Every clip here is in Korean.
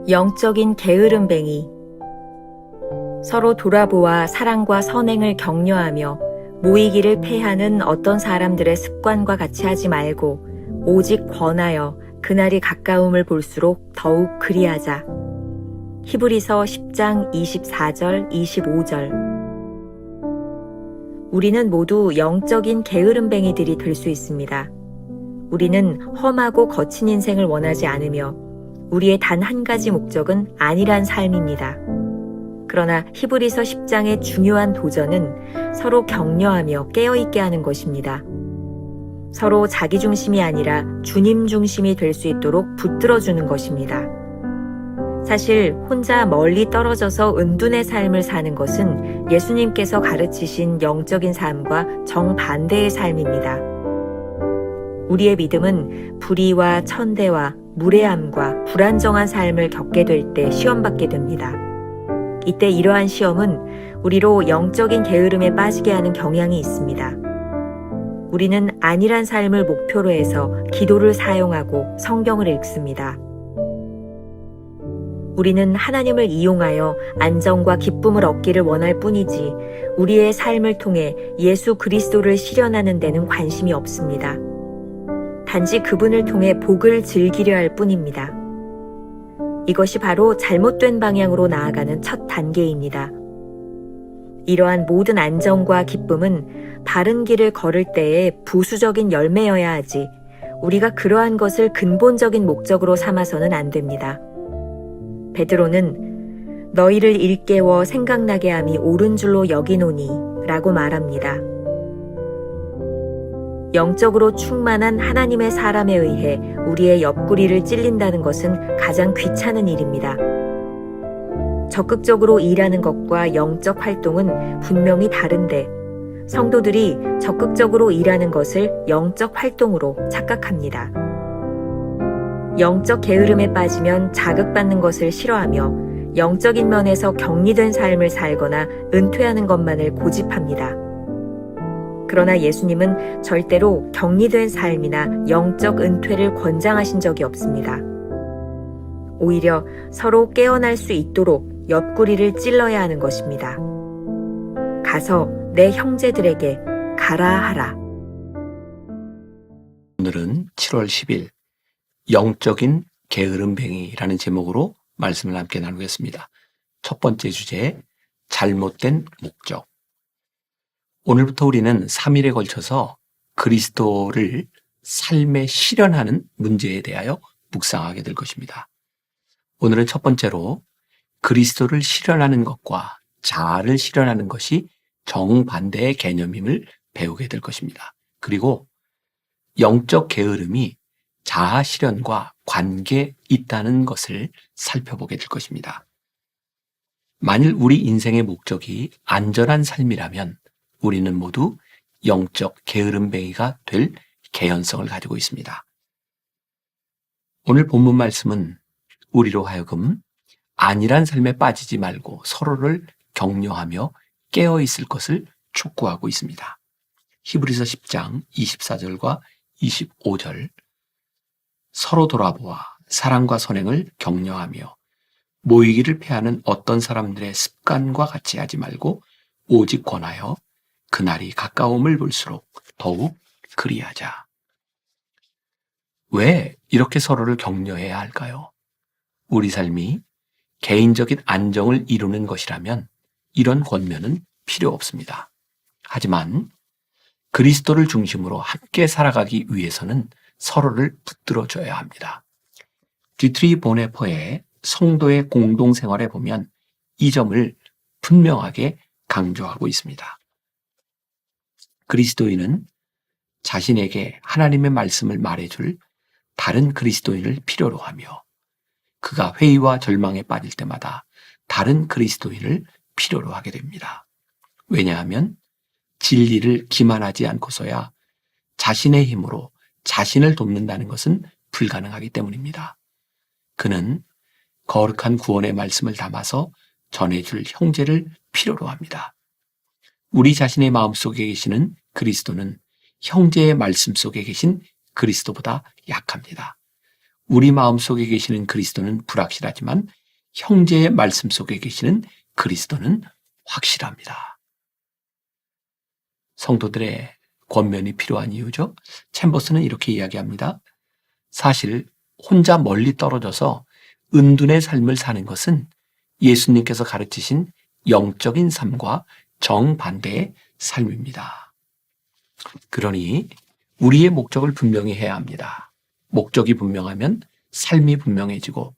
영적인 게으름뱅이. 서로 돌아보아 사랑과 선행을 격려하며 모이기를 패하는 어떤 사람들의 습관과 같이 하지 말고 오직 권하여 그날이 가까움을 볼수록 더욱 그리하자. 히브리서 10장 24절 25절. 우리는 모두 영적인 게으름뱅이들이 될 수 있습니다. 우리는 험하고 거친 인생을 원하지 않으며 우리의 단 한 가지 목적은 안일한 삶입니다. 그러나 히브리서 10장의 중요한 도전은 서로 격려하며 깨어있게 하는 것입니다. 서로 자기 중심이 아니라 주님 중심이 될 수 있도록 붙들어주는 것입니다. 사실 혼자 멀리 떨어져서 은둔의 삶을 사는 것은 예수님께서 가르치신 영적인 삶과 정반대의 삶입니다. 우리의 믿음은 불의와 천대와 무례함과 불안정한 삶을 겪게 될 때 시험받게 됩니다. 이때 이러한 시험은 우리로 영적인 게으름에 빠지게 하는 경향이 있습니다. 우리는 안일한 삶을 목표로 해서 기도를 사용하고 성경을 읽습니다. 우리는 하나님을 이용하여 안정과 기쁨을 얻기를 원할 뿐이지 우리의 삶을 통해 예수 그리스도를 실현하는 데는 관심이 없습니다. 단지 그분을 통해 복을 즐기려 할 뿐입니다. 이것이 바로 잘못된 방향으로 나아가는 첫 단계입니다. 이러한 모든 안정과 기쁨은 바른 길을 걸을 때의 부수적인 열매여야 하지 우리가 그러한 것을 근본적인 목적으로 삼아서는 안 됩니다. 베드로는 너희를 일깨워 생각나게 함이 옳은 줄로 여기노니 라고 말합니다. 영적으로 충만한 하나님의 사람에 의해 우리의 옆구리를 찔린다는 것은 가장 귀찮은 일입니다. 적극적으로 일하는 것과 영적 활동은 분명히 다른데 성도들이 적극적으로 일하는 것을 영적 활동으로 착각합니다. 영적 게으름에 빠지면 자극받는 것을 싫어하며 영적인 면에서 격리된 삶을 살거나 은퇴하는 것만을 고집합니다. 그러나 예수님은 절대로 격리된 삶이나 영적 은퇴를 권장하신 적이 없습니다. 오히려 서로 깨어날 수 있도록 옆구리를 찔러야 하는 것입니다. 가서 내 형제들에게 가라 하라. 오늘은 7월 10일 영적인 게으름뱅이라는 제목으로 말씀을 함께 나누겠습니다. 첫 번째 주제, 잘못된 목적. 오늘부터 우리는 3일에 걸쳐서 그리스도를 삶에 실현하는 문제에 대하여 묵상하게 될 것입니다. 오늘은 첫 번째로 그리스도를 실현하는 것과 자아를 실현하는 것이 정반대의 개념임을 배우게 될 것입니다. 그리고 영적 게으름이 자아 실현과 관계에 있다는 것을 살펴보게 될 것입니다. 만일 우리 인생의 목적이 안전한 삶이라면 우리는 모두 영적 게으름뱅이가 될 개연성을 가지고 있습니다. 오늘 본문 말씀은 우리로 하여금 안일한 삶에 빠지지 말고 서로를 격려하며 깨어있을 것을 촉구하고 있습니다. 히브리서 10장 24절과 25절. 서로 돌아보아 사랑과 선행을 격려하며 모이기를 패하는 어떤 사람들의 습관과 같이 하지 말고 오직 권하여 그날이 가까움을 볼수록 더욱 그리하자. 왜 이렇게 서로를 격려해야 할까요? 우리 삶이 개인적인 안정을 이루는 것이라면 이런 권면은 필요 없습니다. 하지만 그리스도를 중심으로 함께 살아가기 위해서는 서로를 붙들어줘야 합니다. 디트리 보네퍼의 성도의 공동생활에 보면 이 점을 분명하게 강조하고 있습니다. 그리스도인은 자신에게 하나님의 말씀을 말해줄 다른 그리스도인을 필요로 하며 그가 회의와 절망에 빠질 때마다 다른 그리스도인을 필요로 하게 됩니다. 왜냐하면 진리를 기만하지 않고서야 자신의 힘으로 자신을 돕는다는 것은 불가능하기 때문입니다. 그는 거룩한 구원의 말씀을 담아서 전해줄 형제를 필요로 합니다. 우리 자신의 마음속에 계시는 그리스도는 형제의 말씀 속에 계신 그리스도보다 약합니다. 우리 마음속에 계시는 그리스도는 불확실하지만 형제의 말씀 속에 계시는 그리스도는 확실합니다. 성도들의 권면이 필요한 이유죠. 챔버스는 이렇게 이야기합니다. 사실 혼자 멀리 떨어져서 은둔의 삶을 사는 것은 예수님께서 가르치신 영적인 삶과 정반대의 삶입니다. 그러니 우리의 목적을 분명히 해야 합니다. 목적이 분명하면 삶이 분명해지고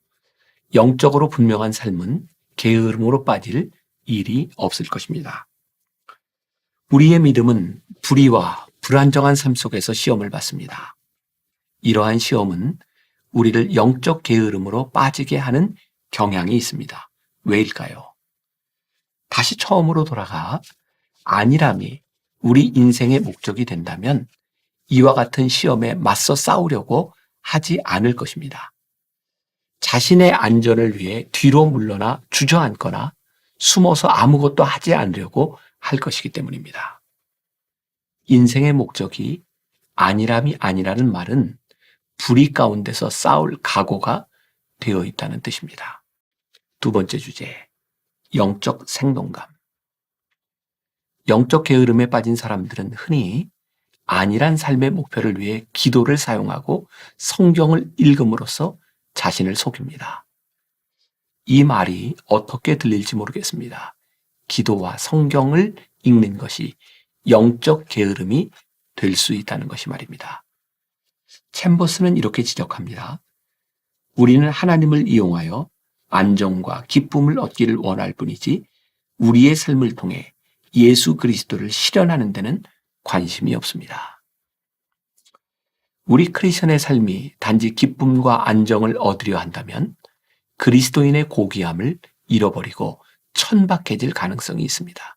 영적으로 분명한 삶은 게으름으로 빠질 일이 없을 것입니다. 우리의 믿음은 불의와 불안정한 삶 속에서 시험을 받습니다. 이러한 시험은 우리를 영적 게으름으로 빠지게 하는 경향이 있습니다. 왜일까요? 다시 처음으로 돌아가 안일함이 우리 인생의 목적이 된다면 이와 같은 시험에 맞서 싸우려고 하지 않을 것입니다. 자신의 안전을 위해 뒤로 물러나 주저앉거나 숨어서 아무것도 하지 않으려고 할 것이기 때문입니다. 인생의 목적이 안일함이 아니라는 말은 불의 가운데서 싸울 각오가 되어 있다는 뜻입니다. 두 번째 주제, 영적 생동감. 영적 게으름에 빠진 사람들은 흔히 안일한 삶의 목표를 위해 기도를 사용하고 성경을 읽음으로써 자신을 속입니다. 이 말이 어떻게 들릴지 모르겠습니다. 기도와 성경을 읽는 것이 영적 게으름이 될 수 있다는 것이 말입니다. 챔버스는 이렇게 지적합니다. 우리는 하나님을 이용하여 안정과 기쁨을 얻기를 원할 뿐이지 우리의 삶을 통해 예수 그리스도를 실현하는 데는 관심이 없습니다. 우리 크리스천의 삶이 단지 기쁨과 안정을 얻으려 한다면 그리스도인의 고귀함을 잃어버리고 천박해질 가능성이 있습니다.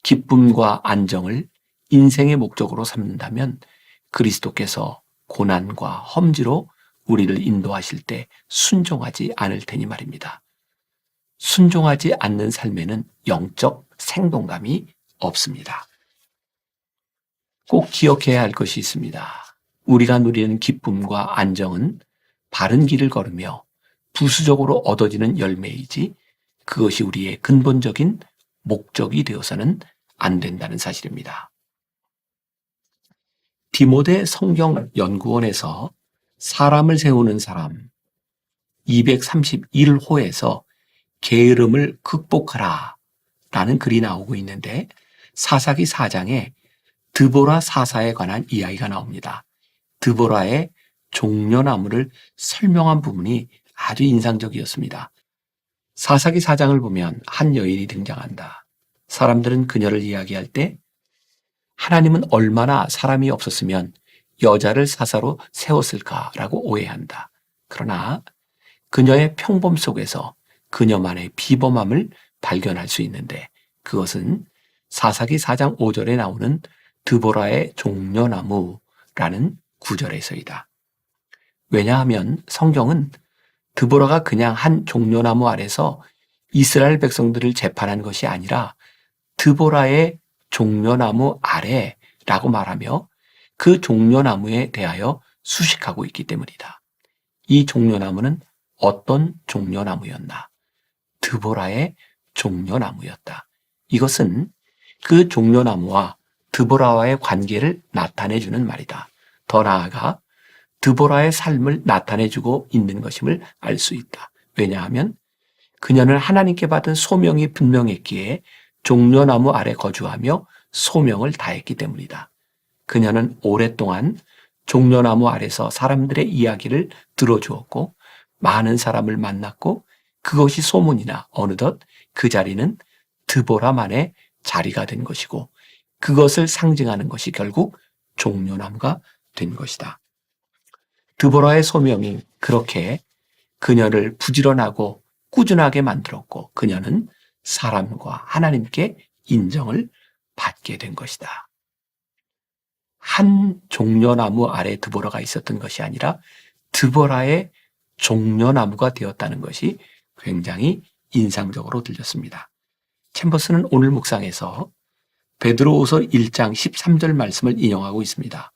기쁨과 안정을 인생의 목적으로 삼는다면 그리스도께서 고난과 험지로 우리를 인도하실 때 순종하지 않을 테니 말입니다. 순종하지 않는 삶에는 영적 생동감이 없습니다. 꼭 기억해야 할 것이 있습니다. 우리가 누리는 기쁨과 안정은 바른 길을 걸으며 부수적으로 얻어지는 열매이지 그것이 우리의 근본적인 목적이 되어서는 안 된다는 사실입니다. 디모데 성경연구원에서 사람을 세우는 사람 231호에서 게으름을 극복하라 라는 글이 나오고 있는데 사사기 4장에 드보라 사사에 관한 이야기가 나옵니다. 드보라의 종려나무를 설명한 부분이 아주 인상적이었습니다. 사사기 4장을 보면 한 여인이 등장한다. 사람들은 그녀를 이야기할 때 하나님은 얼마나 사람이 없었으면 여자를 사사로 세웠을까라고 오해한다. 그러나 그녀의 평범 속에서 그녀만의 비범함을 발견할 수 있는데 그것은 사사기 4장 5절에 나오는 드보라의 종려나무라는 구절에서이다. 왜냐하면 성경은 드보라가 그냥 한 종려나무 아래서 이스라엘 백성들을 재판한 것이 아니라 드보라의 종려나무 아래라고 말하며 그 종려나무에 대하여 수식하고 있기 때문이다. 이 종려나무는 어떤 종려나무였나? 드보라의 종려나무였다. 이것은 그 종려나무와 드보라와의 관계를 나타내주는 말이다. 더 나아가 드보라의 삶을 나타내주고 있는 것임을 알 수 있다. 왜냐하면 그녀는 하나님께 받은 소명이 분명했기에 종려나무 아래 거주하며 소명을 다했기 때문이다. 그녀는 오랫동안 종려나무 아래서 사람들의 이야기를 들어주었고 많은 사람을 만났고 그것이 소문이나 어느덧 그 자리는 드보라만의 자리가 된 것이고 그것을 상징하는 것이 결국 종려나무가 된 것이다. 드보라의 소명이 그렇게 그녀를 부지런하고 꾸준하게 만들었고 그녀는 사람과 하나님께 인정을 받게 된 것이다. 한 종려나무 아래 드보라가 있었던 것이 아니라 드보라의 종려나무가 되었다는 것이 굉장히 인상적으로 들렸습니다. 챔버스는 오늘 묵상에서 베드로후서 1장 13절 말씀을 인용하고 있습니다.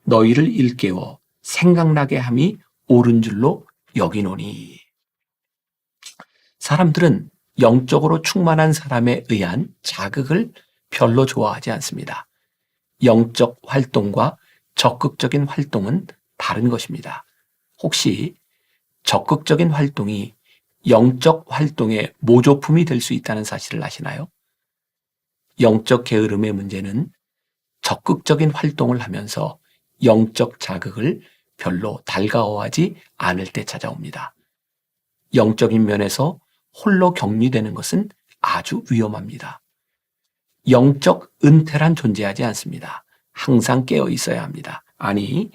너희를 일깨워 생각나게 함이 옳은 줄로 여기노니. 사람들은 영적으로 충만한 사람에 의한 자극을 별로 좋아하지 않습니다. 영적 활동과 적극적인 활동은 다른 것입니다. 혹시 적극적인 활동이 영적 활동의 모조품이 될 수 있다는 사실을 아시나요? 영적 게으름의 문제는 적극적인 활동을 하면서 영적 자극을 별로 달가워하지 않을 때 찾아옵니다. 영적인 면에서 홀로 격리되는 것은 아주 위험합니다. 영적 은퇴란 존재하지 않습니다. 항상 깨어 있어야 합니다. 아니,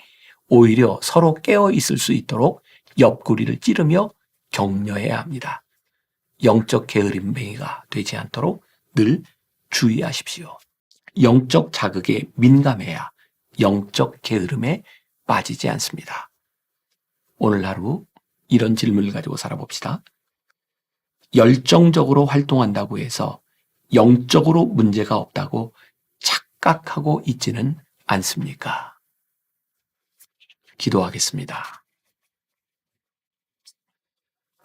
오히려 서로 깨어 있을 수 있도록 옆구리를 찌르며 격려해야 합니다. 영적 게으름뱅이가 되지 않도록 늘 주의하십시오. 영적 자극에 민감해야 영적 게으름에 빠지지 않습니다. 오늘 하루 이런 질문을 가지고 살아봅시다. 열정적으로 활동한다고 해서 영적으로 문제가 없다고 착각하고 있지는 않습니까? 기도하겠습니다.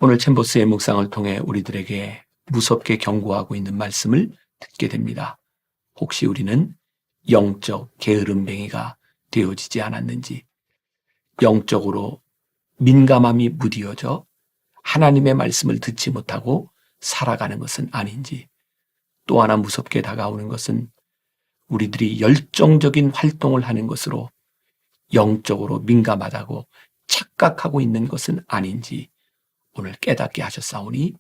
오늘 챔버스의 묵상을 통해 우리들에게 무섭게 경고하고 있는 말씀을 듣게 됩니다. 혹시 우리는 영적 게으름뱅이가 되어지지 않았는지, 영적으로 민감함이 무디어져 하나님의 말씀을 듣지 못하고 살아가는 것은 아닌지, 또 하나 무섭게 다가오는 것은 우리들이 열정적인 활동을 하는 것으로 영적으로 민감하다고 착각하고 있는 것은 아닌지 오늘 깨닫게 하셨사오니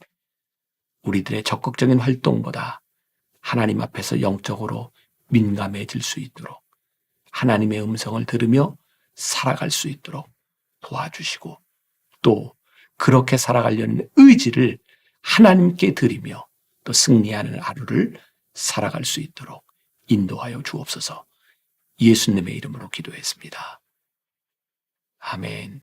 우리들의 적극적인 활동보다 하나님 앞에서 영적으로 민감해질 수 있도록 하나님의 음성을 들으며 살아갈 수 있도록 도와주시고 또 그렇게 살아가려는 의지를 하나님께 드리며 또 승리하는 하루를 살아갈 수 있도록 인도하여 주옵소서. 예수님의 이름으로 기도했습니다. 아멘.